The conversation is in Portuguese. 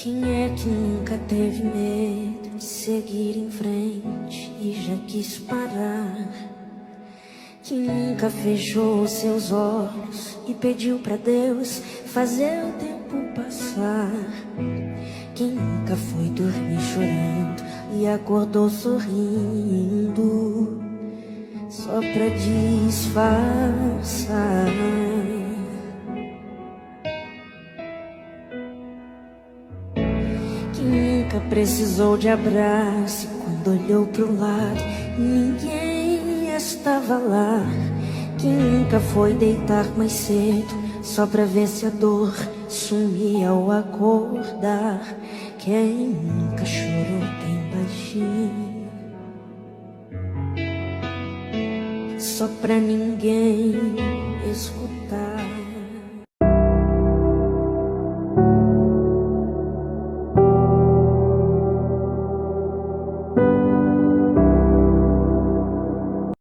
Quem é que nunca teve medo de seguir em frente e já quis parar? Quem nunca fechou seus olhos e pediu pra Deus fazer o tempo passar? Quem nunca foi dormir chorando e acordou sorrindo só pra disfarçar? Quem nunca precisou de abraço e quando olhou pro lado ninguém estava lá? Quem nunca foi deitar mais cedo só pra ver se a dor sumia ao acordar? Quem nunca chorou bem baixinho só pra ninguém